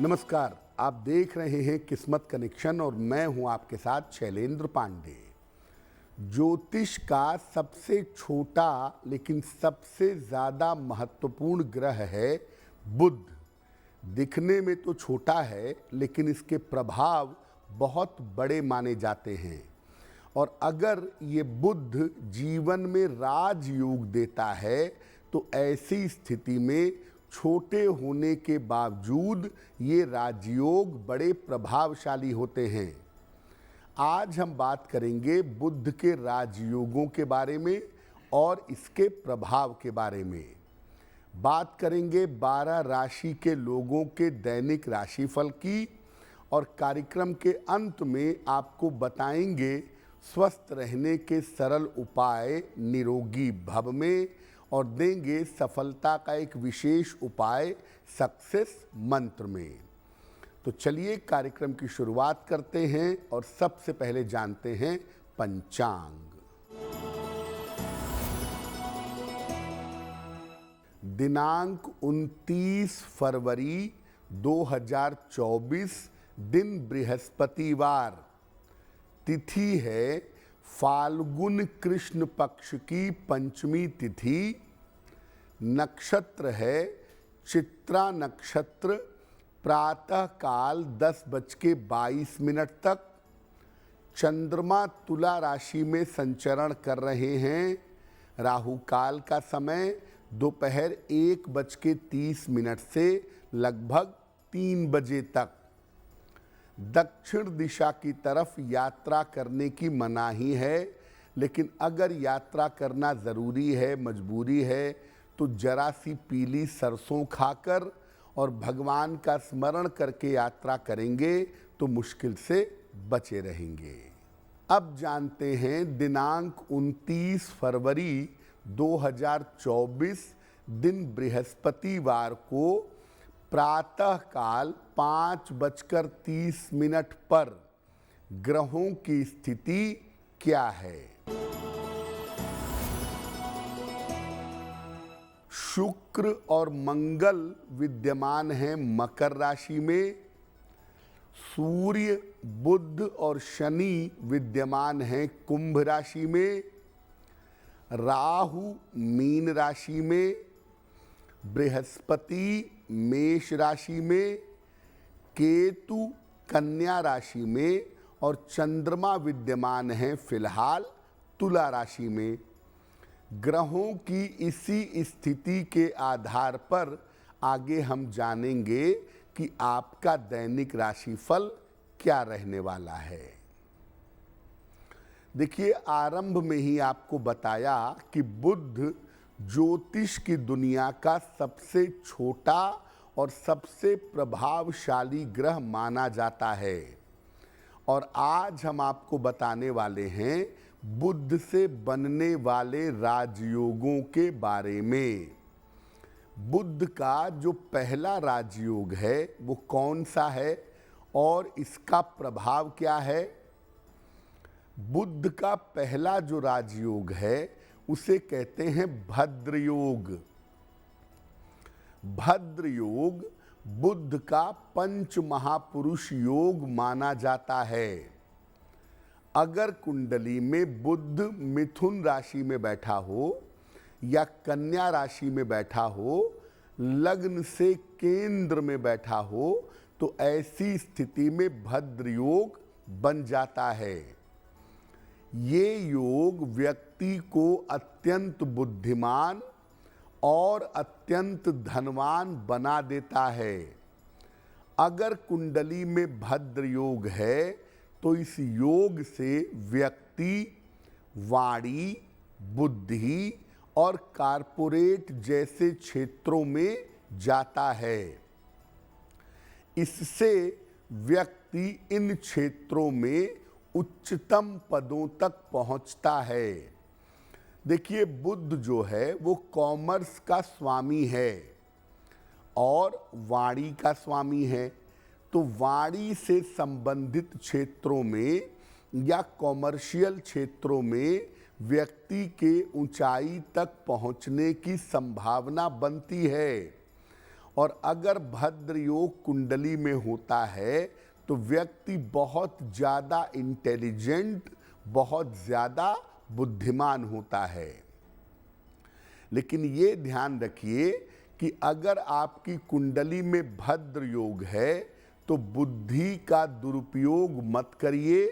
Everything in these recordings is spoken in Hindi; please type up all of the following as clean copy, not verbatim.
नमस्कार, आप देख रहे हैं किस्मत कनेक्शन और मैं हूं आपके साथ शैलेंद्र पांडे। ज्योतिष का सबसे छोटा लेकिन सबसे ज़्यादा महत्वपूर्ण ग्रह है बुध। दिखने में तो छोटा है लेकिन इसके प्रभाव बहुत बड़े माने जाते हैं। और अगर ये बुध जीवन में राजयोग देता है तो ऐसी स्थिति में छोटे होने के बावजूद ये राजयोग बड़े प्रभावशाली होते हैं। आज हम बात करेंगे बुध के राजयोगों के बारे में और इसके प्रभाव के बारे में। बात करेंगे 12 राशि के लोगों के दैनिक राशिफल की और कार्यक्रम के अंत में आपको बताएंगे स्वस्थ रहने के सरल उपाय निरोगी भव में और देंगे सफलता का एक विशेष उपाय सक्सेस मंत्र में। तो चलिए कार्यक्रम की शुरुआत करते हैं और सबसे पहले जानते हैं पंचांग। दिनांक 29 फरवरी 2024, दिन बृहस्पतिवार, तिथि है फाल्गुन कृष्ण पक्ष की पंचमी तिथि, नक्षत्र है चित्रा नक्षत्र, प्रातः काल 10:22 तक। चंद्रमा तुला राशि में संचरण कर रहे हैं। राहु काल का समय दोपहर 1:30 से लगभग 3 बजे तक। दक्षिण दिशा की तरफ यात्रा करने की मनाही है, लेकिन अगर यात्रा करना ज़रूरी है, मजबूरी है, तो जरा सी पीली सरसों खाकर और भगवान का स्मरण करके यात्रा करेंगे तो मुश्किल से बचे रहेंगे। अब जानते हैं दिनांक 29 फरवरी 2024, दिन बृहस्पतिवार को प्रातः काल 5:30 पर ग्रहों की स्थिति क्या है। शुक्र और मंगल विद्यमान हैं मकर राशि में। सूर्य, बुध और शनि विद्यमान हैं कुंभ राशि में। राहु मीन राशि में, बृहस्पति मेष राशि में, केतु कन्या राशि में और चंद्रमा विद्यमान हैं फिलहाल तुला राशि में। ग्रहों की इसी स्थिति के आधार पर आगे हम जानेंगे कि आपका दैनिक राशिफल क्या रहने वाला है। देखिए, आरंभ में ही आपको बताया कि बुध ज्योतिष की दुनिया का सबसे छोटा और सबसे प्रभावशाली ग्रह माना जाता है। और आज हम आपको बताने वाले हैं बुध से बनने वाले राजयोगों के बारे में। बुध का जो पहला राजयोग है वो कौन सा है और इसका प्रभाव क्या है। बुध का पहला जो राजयोग है उसे कहते हैं भद्र योग। भद्र योग बुध का पंच महापुरुष योग माना जाता है। अगर कुंडली में बुध मिथुन राशि में बैठा हो या कन्या राशि में बैठा हो, लग्न से केंद्र में बैठा हो, तो ऐसी स्थिति में भद्र योग बन जाता है। ये योग व्यक्ति को अत्यंत बुद्धिमान और अत्यंत धनवान बना देता है। अगर कुंडली में भद्र योग है तो इस योग से व्यक्ति वाणी, बुद्धि और कारपोरेट जैसे क्षेत्रों में जाता है। इससे व्यक्ति इन क्षेत्रों में उच्चतम पदों तक पहुंचता है। देखिए, बुध जो है वो कॉमर्स का स्वामी है और वाणी का स्वामी है। तो वाणी से संबंधित क्षेत्रों में या कॉमर्शियल क्षेत्रों में व्यक्ति के ऊंचाई तक पहुंचने की संभावना बनती है। और अगर भद्र योग कुंडली में होता है तो व्यक्ति बहुत ज़्यादा इंटेलिजेंट, बहुत ज़्यादा बुद्धिमान होता है। लेकिन ये ध्यान रखिए कि अगर आपकी कुंडली में भद्र योग है तो बुद्धि का दुरुपयोग मत करिए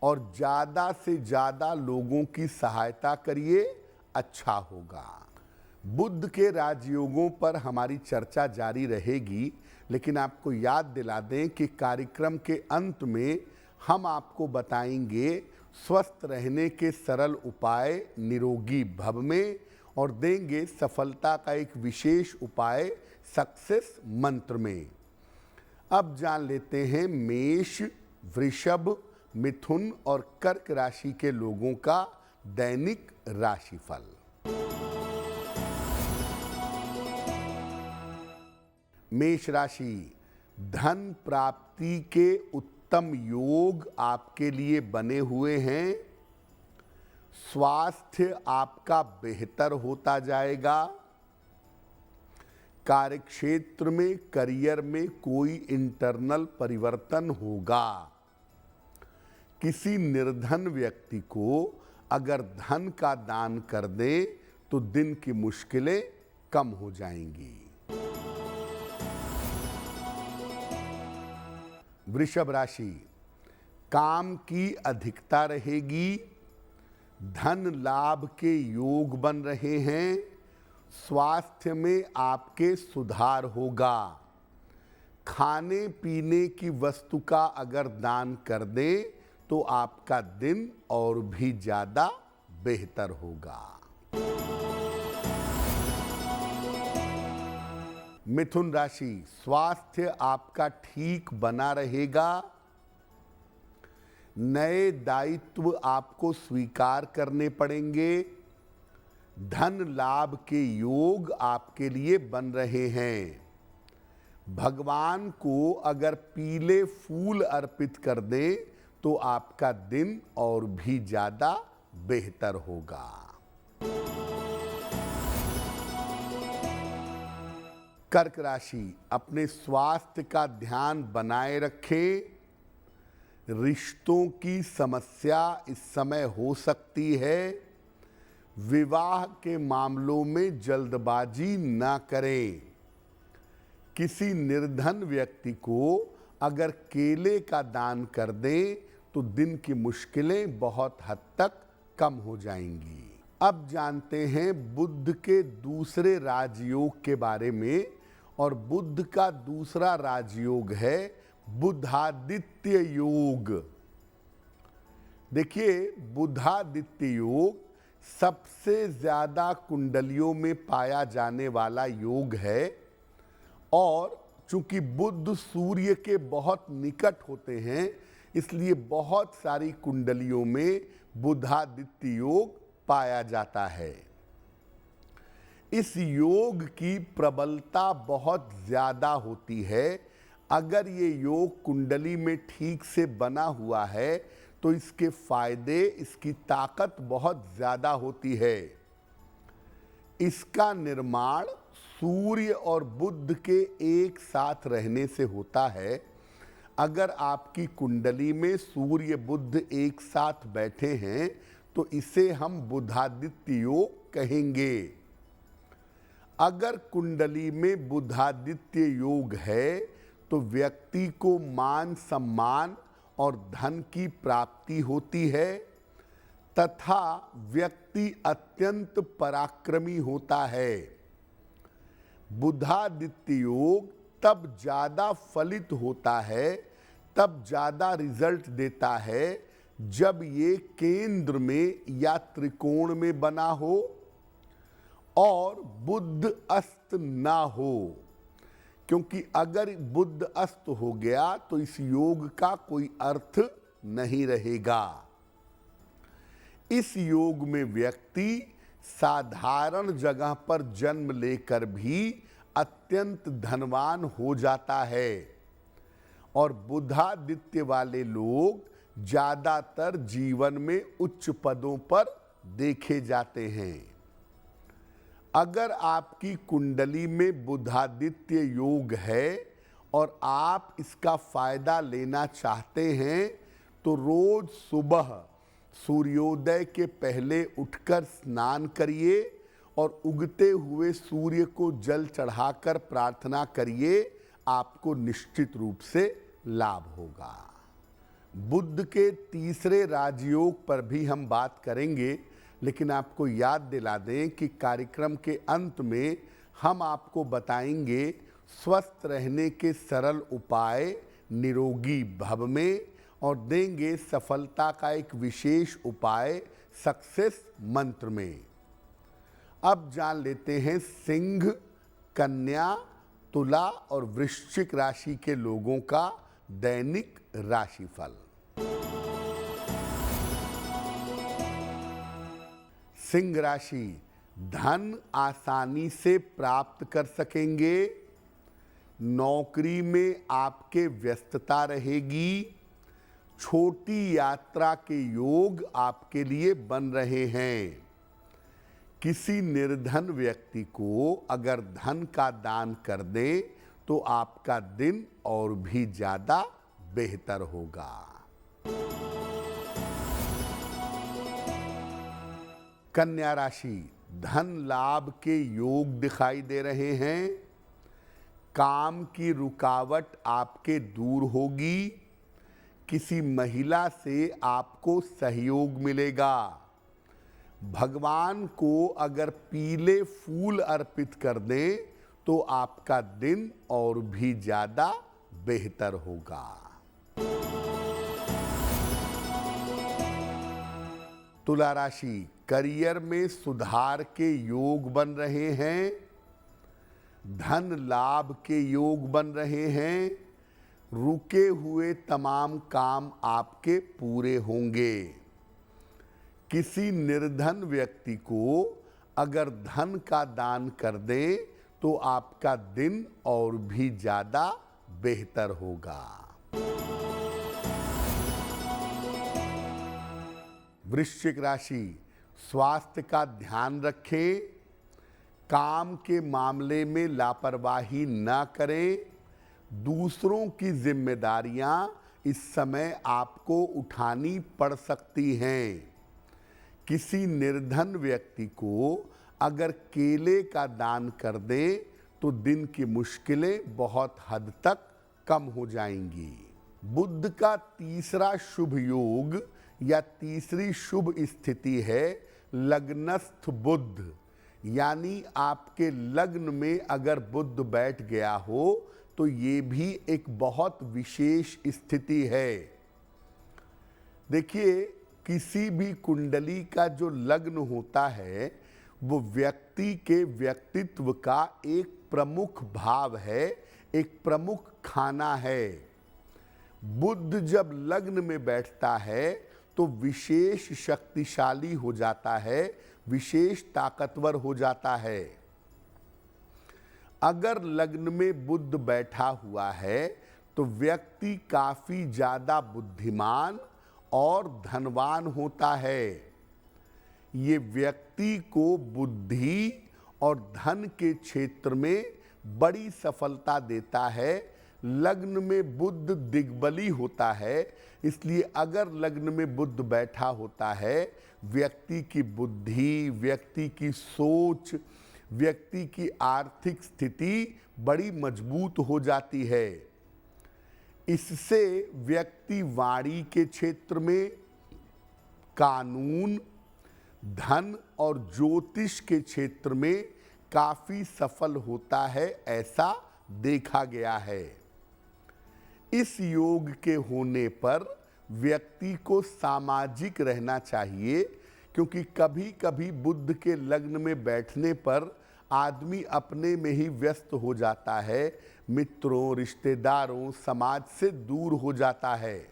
और ज़्यादा से ज़्यादा लोगों की सहायता करिए, अच्छा होगा। बुध के राजयोगों पर हमारी चर्चा जारी रहेगी, लेकिन आपको याद दिला दें कि कार्यक्रम के अंत में हम आपको बताएंगे स्वस्थ रहने के सरल उपाय निरोगी भव में और देंगे सफलता का एक विशेष उपाय सक्सेस मंत्र में। अब जान लेते हैं मेष, वृषभ, मिथुन और कर्क राशि के लोगों का दैनिक राशिफल। मेष राशि, धन प्राप्ति के उत्तम योग आपके लिए बने हुए हैं। स्वास्थ्य आपका बेहतर होता जाएगा। कार्यक्षेत्र में, करियर में कोई इंटरनल परिवर्तन होगा। किसी निर्धन व्यक्ति को अगर धन का दान कर दें तो दिन की मुश्किलें कम हो जाएंगी। वृषभ राशि, काम की अधिकता रहेगी। धन लाभ के योग बन रहे हैं। स्वास्थ्य में आपके सुधार होगा। खाने पीने की वस्तु का अगर दान कर दें तो आपका दिन और भी ज्यादा बेहतर होगा। मिथुन राशि, स्वास्थ्य आपका ठीक बना रहेगा। नए दायित्व आपको स्वीकार करने पड़ेंगे। धन लाभ के योग आपके लिए बन रहे हैं। भगवान को अगर पीले फूल अर्पित कर दें तो आपका दिन और भी ज्यादा बेहतर होगा। कर्क राशि, अपने स्वास्थ्य का ध्यान बनाए रखें। रिश्तों की समस्या इस समय हो सकती है। विवाह के मामलों में जल्दबाजी ना करें। किसी निर्धन व्यक्ति को अगर केले का दान कर दें तो दिन की मुश्किलें बहुत हद तक कम हो जाएंगी। अब जानते हैं बुध के दूसरे राजयोग के बारे में, और बुध का दूसरा राजयोग है बुधादित्य योग। देखिए, बुधादित्य योग सबसे ज्यादा कुंडलियों में पाया जाने वाला योग है, और चूंकि बुध सूर्य के बहुत निकट होते हैं इसलिए बहुत सारी कुंडलियों में बुधादित्य योग पाया जाता है। इस योग की प्रबलता बहुत ज्यादा होती है। अगर ये योग कुंडली में ठीक से बना हुआ है तो इसके फायदे, इसकी ताकत बहुत ज्यादा होती है। इसका निर्माण सूर्य और बुध के एक साथ रहने से होता है। अगर आपकी कुंडली में सूर्य बुध एक साथ बैठे हैं तो इसे हम बुधादित्य योग कहेंगे। अगर कुंडली में बुधादित्य योग है तो व्यक्ति को मान सम्मान और धन की प्राप्ति होती है तथा व्यक्ति अत्यंत पराक्रमी होता है। बुधादित्य योग तब ज्यादा फलित होता है, तब ज्यादा रिजल्ट देता है जब ये केंद्र में या त्रिकोण में बना हो और बुध अस्त ना हो, क्योंकि अगर बुध अस्त हो गया तो इस योग का कोई अर्थ नहीं रहेगा। इस योग में व्यक्ति साधारण जगह पर जन्म लेकर भी अत्यंत धनवान हो जाता है, और बुधादित्य वाले लोग ज्यादातर जीवन में उच्च पदों पर देखे जाते हैं। अगर आपकी कुंडली में बुधादित्य योग है और आप इसका फायदा लेना चाहते हैं तो रोज सुबह सूर्योदय के पहले उठकर स्नान करिए और उगते हुए सूर्य को जल चढ़ाकर प्रार्थना करिए, आपको निश्चित रूप से लाभ होगा। बुध के तीसरे राजयोग पर भी हम बात करेंगे, लेकिन आपको याद दिला दें कि कार्यक्रम के अंत में हम आपको बताएंगे स्वस्थ रहने के सरल उपाय निरोगी भव में, और देंगे सफलता का एक विशेष उपाय सक्सेस मंत्र में। अब जान लेते हैं सिंह, कन्या, तुला और वृश्चिक राशि के लोगों का दैनिक राशिफल। सिंह राशि, धन आसानी से प्राप्त कर सकेंगे। नौकरी में आपके व्यस्तता रहेगी। छोटी यात्रा के योग आपके लिए बन रहे हैं। किसी निर्धन व्यक्ति को अगर धन का दान कर दें तो आपका दिन और भी ज्यादा बेहतर होगा। कन्या राशि, धन लाभ के योग दिखाई दे रहे हैं। काम की रुकावट आपके दूर होगी। किसी महिला से आपको सहयोग मिलेगा। भगवान को अगर पीले फूल अर्पित कर दें तो आपका दिन और भी ज्यादा बेहतर होगा। तुला राशि, करियर में सुधार के योग बन रहे हैं। धन लाभ के योग बन रहे हैं। रुके हुए तमाम काम आपके पूरे होंगे। किसी निर्धन व्यक्ति को अगर धन का दान कर दें तो आपका दिन और भी ज्यादा बेहतर होगा। वृश्चिक राशि, स्वास्थ्य का ध्यान रखें। काम के मामले में लापरवाही न करें। दूसरों की जिम्मेदारियां इस समय आपको उठानी पड़ सकती हैं। किसी निर्धन व्यक्ति को अगर केले का दान कर दें तो दिन की मुश्किलें बहुत हद तक कम हो जाएंगी। बुध का तीसरा शुभ योग या तीसरी शुभ स्थिति है लग्नस्थ बुध, यानी आपके लग्न में अगर बुध बैठ गया हो तो ये भी एक बहुत विशेष स्थिति है। देखिए, किसी भी कुंडली का जो लग्न होता है वो व्यक्ति के व्यक्तित्व का एक प्रमुख भाव है, एक प्रमुख खाना है। बुध जब लग्न में बैठता है तो विशेष शक्तिशाली हो जाता है, विशेष ताकतवर हो जाता है। अगर लग्न में बुध बैठा हुआ है तो व्यक्ति काफी ज्यादा बुद्धिमान और धनवान होता है। ये व्यक्ति को बुद्धि और धन के क्षेत्र में बड़ी सफलता देता है। लग्न में बुध दिग्बली होता है, इसलिए अगर लग्न में बुध बैठा होता है, व्यक्ति की बुद्धि, व्यक्ति की सोच, व्यक्ति की आर्थिक स्थिति बड़ी मजबूत हो जाती है। इससे व्यक्ति वाणी के क्षेत्र में, कानून, धन और ज्योतिष के क्षेत्र में काफी सफल होता है, ऐसा देखा गया है। इस योग के होने पर व्यक्ति को सामाजिक रहना चाहिए, क्योंकि कभी कभी बुध के लग्न में बैठने पर आदमी अपने में ही व्यस्त हो जाता है, मित्रों, रिश्तेदारों, समाज से दूर हो जाता है।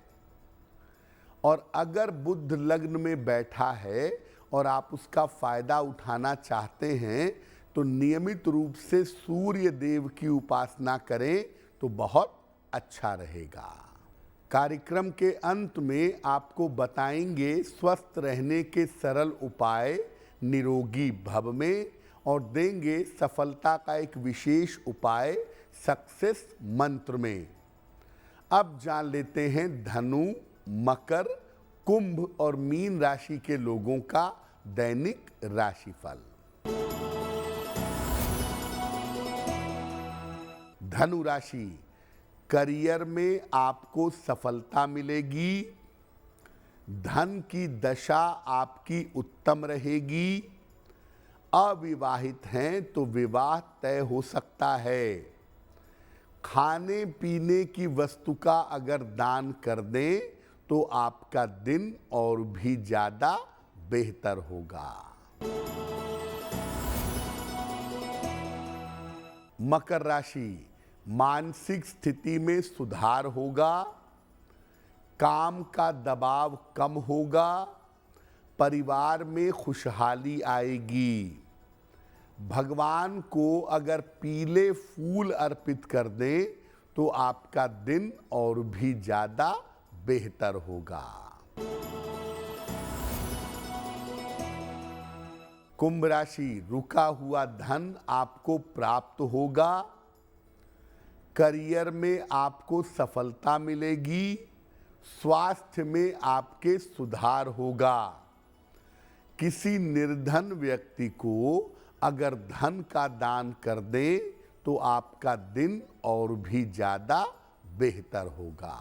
और अगर बुध लग्न में बैठा है और आप उसका फायदा उठाना चाहते हैं तो नियमित रूप से सूर्य देव की उपासना करें तो बहुत अच्छा रहेगा। कार्यक्रम के अंत में आपको बताएंगे स्वस्थ रहने के सरल उपाय निरोगी भव में, और देंगे सफलता का एक विशेष उपाय सक्सेस मंत्र में। अब जान लेते हैं धनु, मकर, कुंभ और मीन राशि के लोगों का दैनिक राशिफल। धनु राशि, करियर में आपको सफलता मिलेगी। धन की दशा आपकी उत्तम रहेगी। अविवाहित हैं तो विवाह तय हो सकता है। खाने पीने की वस्तु का अगर दान कर दें तो आपका दिन और भी ज्यादा बेहतर होगा। मकर राशि, मानसिक स्थिति में सुधार होगा। काम का दबाव कम होगा। परिवार में खुशहाली आएगी। भगवान को अगर पीले फूल अर्पित कर दें तो आपका दिन और भी ज्यादा बेहतर होगा। कुंभ राशि, रुका हुआ धन आपको प्राप्त होगा। करियर में आपको सफलता मिलेगी। स्वास्थ्य में आपके सुधार होगा। किसी निर्धन व्यक्ति को अगर धन का दान कर दें तो आपका दिन और भी ज्यादा बेहतर होगा।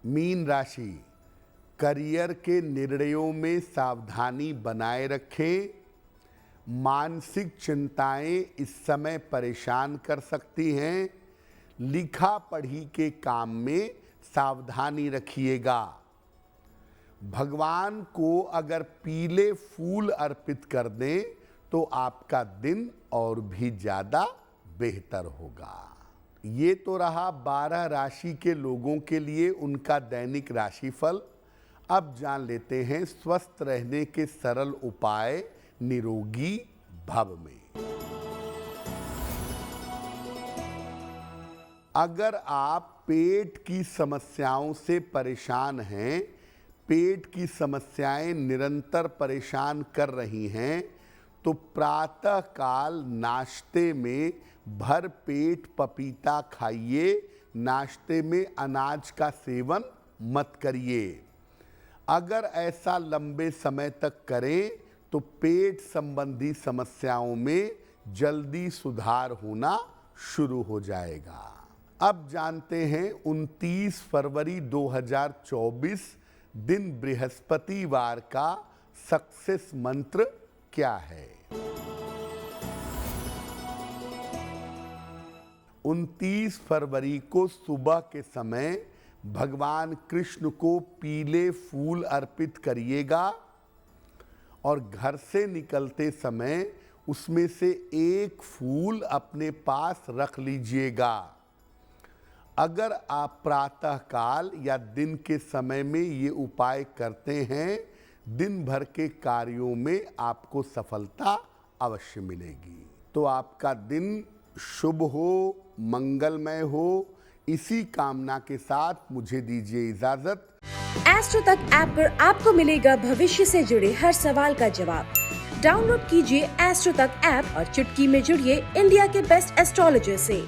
मीन राशि, करियर के निर्णयों में सावधानी बनाए रखें। मानसिक चिंताएं इस समय परेशान कर सकती हैं। लिखा पढ़ी के काम में सावधानी रखिएगा। भगवान को अगर पीले फूल अर्पित कर दें तो आपका दिन और भी ज्यादा बेहतर होगा। ये तो रहा 12 राशि के लोगों के लिए उनका दैनिक राशिफल। अब जान लेते हैं स्वस्थ रहने के सरल उपाय निरोगी भव में। अगर आप पेट की समस्याओं से परेशान हैं, पेट की समस्याएं निरंतर परेशान कर रही हैं, तो प्रातः काल नाश्ते में भर पेट पपीता खाइए। नाश्ते में अनाज का सेवन मत करिए। अगर ऐसा लंबे समय तक करें तो पेट संबंधी समस्याओं में जल्दी सुधार होना शुरू हो जाएगा। अब जानते हैं 29 फरवरी 2024 दिन बृहस्पतिवार का सक्सेस मंत्र क्या है। 29 फरवरी को सुबह के समय भगवान कृष्ण को पीले फूल अर्पित करिएगा और घर से निकलते समय उसमें से एक फूल अपने पास रख लीजिएगा। अगर आप प्रातः काल या दिन के समय में ये उपाय करते हैं, दिन भर के कार्यों में आपको सफलता अवश्य मिलेगी। तो आपका दिन शुभ हो, मंगलमय हो, इसी कामना के साथ मुझे दीजिए इजाजत। एस्ट्रो तक ऐप पर आपको मिलेगा भविष्य से जुड़े हर सवाल का जवाब। डाउनलोड कीजिए एस्ट्रो तक ऐप और चुटकी में जुड़िए इंडिया के बेस्ट एस्ट्रोलॉजर से।